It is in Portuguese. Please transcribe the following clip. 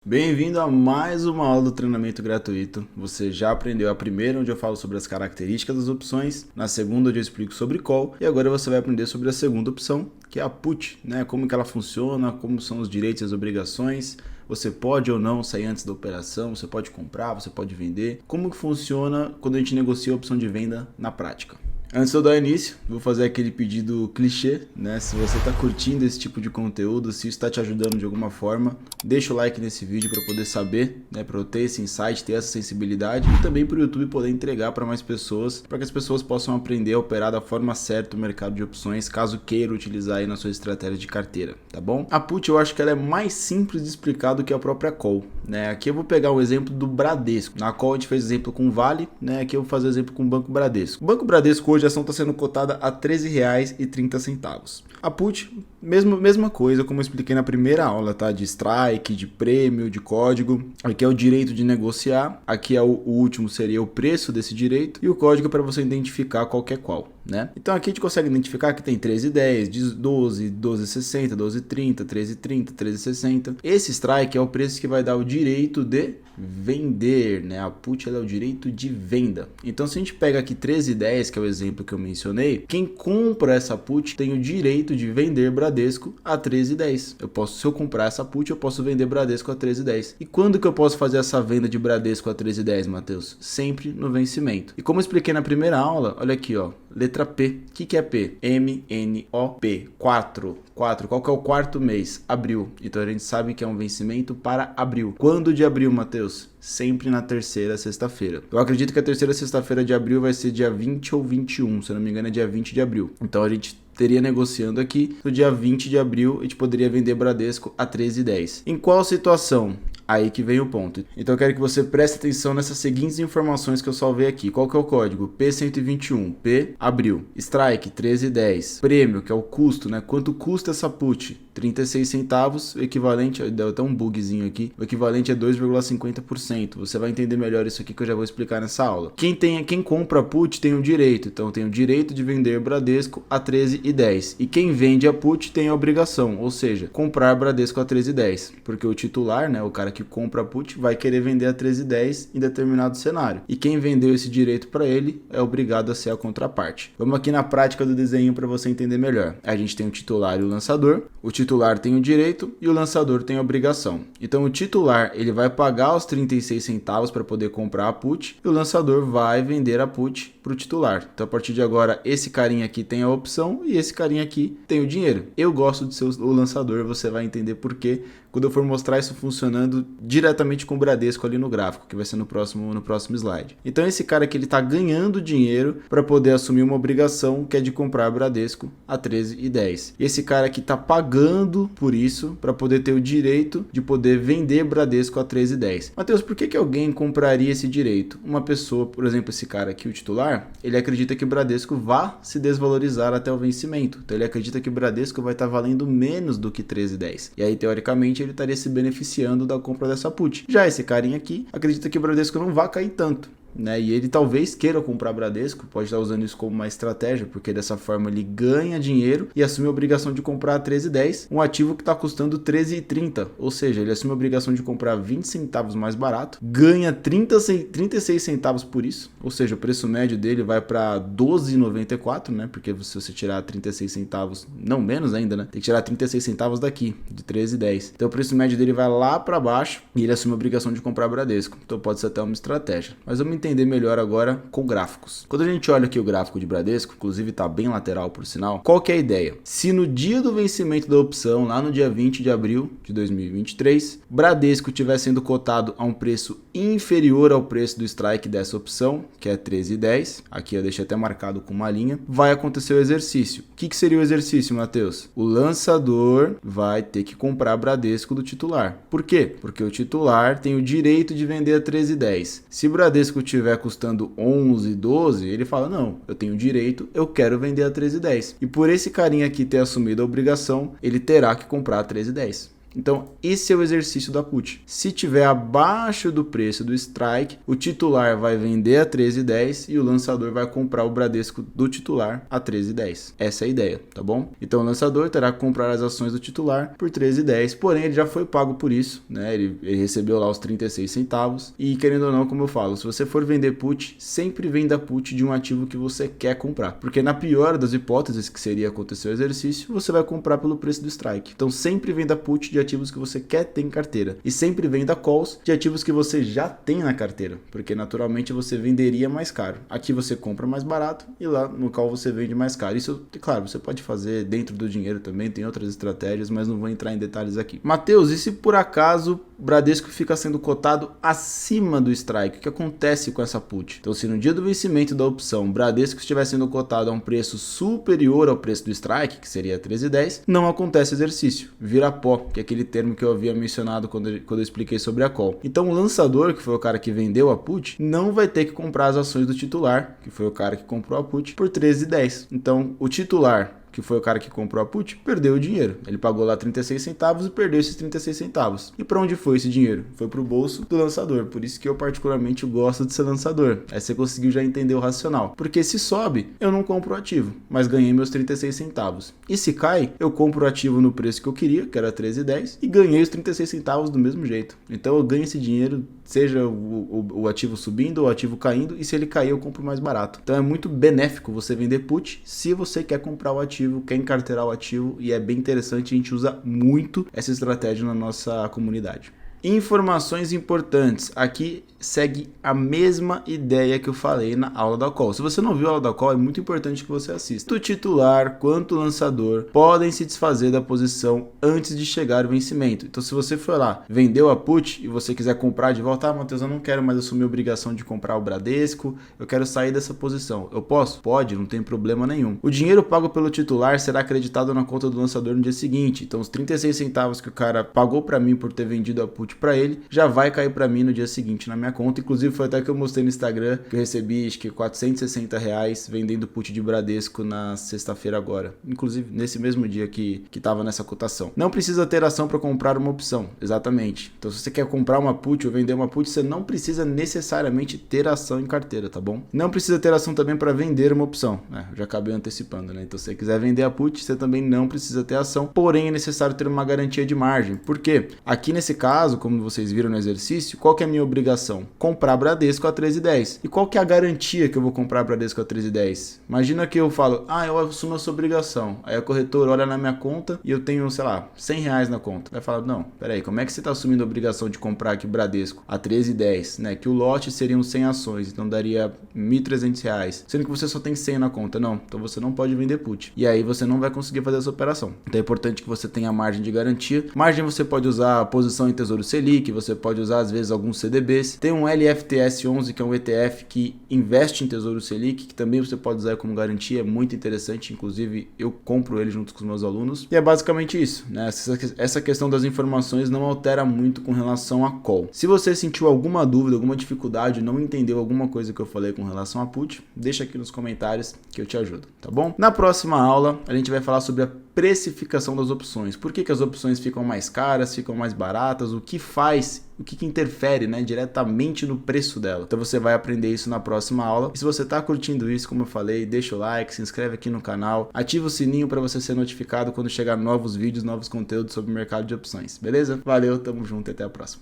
Bem-vindo a mais uma aula do treinamento gratuito. Você já aprendeu a primeira, onde eu falo sobre as características das opções, na segunda, onde eu explico sobre call, e agora você vai aprender sobre a segunda opção, que é a put, né? Como que ela funciona, como são os direitos e as obrigações, você pode ou não sair antes da operação, você pode comprar, você pode vender, como que funciona quando a gente negocia a opção de venda na prática. Antes de eu dar início, vou fazer aquele pedido clichê, né? Se você está curtindo esse tipo de conteúdo, se isso está te ajudando de alguma forma, deixa o like nesse vídeo para eu poder saber, né? Para eu ter esse insight, ter essa sensibilidade e também para o YouTube poder entregar para mais pessoas, para que as pessoas possam aprender a operar da forma certa o mercado de opções, caso queira utilizar aí na sua estratégia de carteira, tá bom? A put eu acho que ela é mais simples de explicar do que a própria call, né? Aqui eu vou pegar o exemplo do Bradesco. Na call a gente fez exemplo com o Vale, né? Aqui eu vou fazer exemplo com o Banco Bradesco. O Banco Bradesco hoje a ação está sendo cotada a R$ 13,30. A put, mesma coisa, como eu expliquei na primeira aula, tá? De strike, de prêmio, de código. Aqui é o direito de negociar, aqui é o último seria o preço desse direito e o código para você identificar qual que é qual, né? Então aqui a gente consegue identificar que tem 13,10, 12, 12,60, 12,30, 13,30, 13,60. Esse strike é o preço que vai dar o direito de vender, né? A put ela é o direito de venda. Então se a gente pega aqui 13,10, que é o exemplo que eu mencionei, quem compra essa put tem o direito de vender Bradesco a 13,10. Se eu comprar essa put, eu posso vender Bradesco a 13,10. E quando que eu posso fazer essa venda de Bradesco a 13,10, Matheus? Sempre no vencimento. E como eu expliquei na primeira aula, olha aqui, ó, letra P. O que é P? M-N-O-P. 4. Qual que é o quarto mês? Abril. Então a gente sabe que é um vencimento para abril. Quando de abril, Matheus? Sempre na terceira sexta-feira. Eu acredito que a terceira sexta-feira de abril vai ser dia 20 ou 21, se eu não me engano é dia 20 de abril. Então a gente teria negociando aqui no dia 20 de abril, a gente poderia vender Bradesco a 13,10. Em qual situação? Aí que vem o ponto. Então eu quero que você preste atenção nessas seguintes informações que eu salvei aqui. Qual que é o código? P121, P, abril. Strike, 13,10. Prêmio, que é o custo, né? Quanto custa essa put? 36 centavos, o equivalente, deu até um bugzinho aqui, o equivalente é 2,50%. Você vai entender melhor isso aqui que eu já vou explicar nessa aula. Quem compra a put tem o direito, então tem o direito de vender Bradesco a 13,10. E quem vende a put tem a obrigação, ou seja, comprar Bradesco a 13,10. Porque o titular, né, o cara que compra a put, vai querer vender a 13,10 em determinado cenário. E quem vendeu esse direito para ele é obrigado a ser a contraparte. Vamos aqui na prática do desenho para você entender melhor. A gente tem o titular e o lançador. O titular tem o direito e o lançador tem a obrigação. Então o titular ele vai pagar os 36 centavos para poder comprar a put e o lançador vai vender a put para o titular. Então a partir de agora esse carinha aqui tem a opção e esse carinha aqui tem o dinheiro. Eu gosto de ser o lançador, você vai entender por quê quando eu for mostrar isso funcionando diretamente com o Bradesco ali no gráfico, que vai ser no próximo slide. Então esse cara aqui ele está ganhando dinheiro para poder assumir uma obrigação que é de comprar Bradesco a 13,10. E esse cara aqui está pagando por isso para poder ter o direito de poder vender Bradesco a 13,10. Matheus, por que alguém compraria esse direito? Uma pessoa, por exemplo, esse cara aqui, o titular, ele acredita que o Bradesco vá se desvalorizar até o vencimento. Então ele acredita que o Bradesco vai estar valendo menos do que 13,10. E aí, teoricamente, ele estaria se beneficiando da compra dessa put. Já esse carinha aqui acredita que o Bradesco não vai cair tanto, né? E ele talvez queira comprar Bradesco, pode estar usando isso como uma estratégia, porque dessa forma ele ganha dinheiro e assume a obrigação de comprar a 13,10, um ativo que está custando 13,30, ou seja, ele assume a obrigação de comprar 20 centavos mais barato, ganha 36 centavos por isso, ou seja, o preço médio dele vai para 12,94, né? Porque se você tirar 36 centavos, não menos ainda, né? Tem que tirar 36 centavos daqui, de 13,10. Então o preço médio dele vai lá para baixo e ele assume a obrigação de comprar Bradesco. Então pode ser até uma estratégia. Mas vamos entender melhor agora com gráficos. Quando a gente olha aqui o gráfico de Bradesco, inclusive está bem lateral por sinal, qual que é a ideia? Se no dia do vencimento da opção, lá no dia 20 de abril de 2023, Bradesco estiver sendo cotado a um preço inferior ao preço do strike dessa opção, que é 13,10, aqui eu deixei até marcado com uma linha, vai acontecer o exercício. O que seria o exercício, Matheus? O lançador vai ter que comprar Bradesco do titular. Por quê? Porque o titular tem o direito de vender a 13,10. Se Bradesco estiver custando 11, 12, ele fala, não, eu tenho direito, eu quero vender a 13,10. E por esse carinha aqui ter assumido a obrigação, ele terá que comprar a 13,10. Então, esse é o exercício da put. Se tiver abaixo do preço do strike, o titular vai vender a 13,10 e o lançador vai comprar o Bradesco do titular a 13,10. Essa é a ideia, tá bom? Então, o lançador terá que comprar as ações do titular por 13,10, porém ele já foi pago por isso, né? Ele recebeu lá os 36 centavos e, querendo ou não, como eu falo, se você for vender put, sempre venda put de um ativo que você quer comprar, porque na pior das hipóteses, que seria acontecer o exercício, você vai comprar pelo preço do strike. Então, sempre venda put de ativos que você quer ter em carteira. E sempre venda calls de ativos que você já tem na carteira, porque naturalmente você venderia mais caro. Aqui você compra mais barato e lá no call você vende mais caro. Isso, claro, você pode fazer dentro do dinheiro também, tem outras estratégias, mas não vou entrar em detalhes aqui. Matheus, e se por acaso o Bradesco fica sendo cotado acima do strike? O que acontece com essa put? Então, se no dia do vencimento da opção o Bradesco estiver sendo cotado a um preço superior ao preço do strike, que seria 13,10, não acontece exercício, vira pó, que é aquele termo que eu havia mencionado quando eu expliquei sobre a call. Então o lançador, que foi o cara que vendeu a put, não vai ter que comprar as ações do titular, que foi o cara que comprou a put, por 13,10. Então o titular, que foi o cara que comprou a put, perdeu o dinheiro. Ele pagou lá 36 centavos e perdeu esses 36 centavos. E para onde foi esse dinheiro? Foi para o bolso do lançador. Por isso que eu particularmente gosto de ser lançador. Aí você conseguiu já entender o racional. Porque se sobe, eu não compro o ativo, mas ganhei meus 36 centavos. E se cai, eu compro o ativo no preço que eu queria, que era 13,10, e ganhei os 36 centavos do mesmo jeito. Então eu ganho esse dinheiro, seja o ativo subindo ou o ativo caindo, e se ele cair eu compro mais barato. Então é muito benéfico você vender put se você quer comprar o ativo, quer encarteirar o ativo, e é bem interessante, a gente usa muito essa estratégia na nossa comunidade. Informações importantes. Aqui segue a mesma ideia que eu falei na aula da call. Se você não viu a aula da call, é muito importante que você assista. Tanto o titular quanto o lançador podem se desfazer da posição antes de chegar o vencimento. Então, se você for lá, vendeu a put e você quiser comprar de volta, Matheus, eu não quero mais assumir a obrigação de comprar o Bradesco, eu quero sair dessa posição. Eu posso? Pode, não tem problema nenhum. O dinheiro pago pelo titular será acreditado na conta do lançador no dia seguinte. Então, os 36 centavos que o cara pagou para mim por ter vendido a put para ele, já vai cair para mim no dia seguinte na minha conta. Inclusive foi até que eu mostrei no Instagram que eu recebi acho que R$460 vendendo put de Bradesco na sexta-feira agora, inclusive nesse mesmo dia que tava nessa cotação. Não precisa ter ação para comprar uma opção, exatamente. Então se você quer comprar uma put ou vender uma put, você não precisa necessariamente ter ação em carteira, tá bom? Não precisa ter ação também para vender uma opção, eu já acabei antecipando, né? Então se você quiser vender a put, você também não precisa ter ação, porém é necessário ter uma garantia de margem. Por quê? Aqui nesse caso, como vocês viram no exercício, qual que é a minha obrigação? Comprar Bradesco a 13,10. E qual que é a garantia que eu vou comprar Bradesco a 13,10? Imagina que eu falo, eu assumo essa obrigação. Aí a corretora olha na minha conta e eu tenho, sei lá, R$100 na conta. Vai falar, não, peraí, como é que você está assumindo a obrigação de comprar aqui Bradesco a 13,10, né? Que o lote seriam 100 ações, então daria R$1.300. Sendo que você só tem 100 na conta. Não, então você não pode vender put. E aí você não vai conseguir fazer essa operação. Então é importante que você tenha margem de garantia. Margem você pode usar a posição em Tesouro Selic, você pode usar às vezes alguns CDBs. Tem um LFTS11, que é um ETF que investe em Tesouro Selic, que também você pode usar como garantia, é muito interessante, inclusive eu compro ele junto com os meus alunos. E é basicamente isso, né? Essa questão das informações não altera muito com relação a call. Se você sentiu alguma dúvida, alguma dificuldade, não entendeu alguma coisa que eu falei com relação a put, deixa aqui nos comentários que eu te ajudo, tá bom? Na próxima aula a gente vai falar sobre a precificação das opções. Por que as opções ficam mais caras, ficam mais baratas, o que faz, o que interfere, né, diretamente no preço dela. Então você vai aprender isso na próxima aula. E se você está curtindo isso, como eu falei, deixa o like, se inscreve aqui no canal, ativa o sininho para você ser notificado quando chegar novos vídeos, novos conteúdos sobre o mercado de opções. Beleza? Valeu, tamo junto e até a próxima.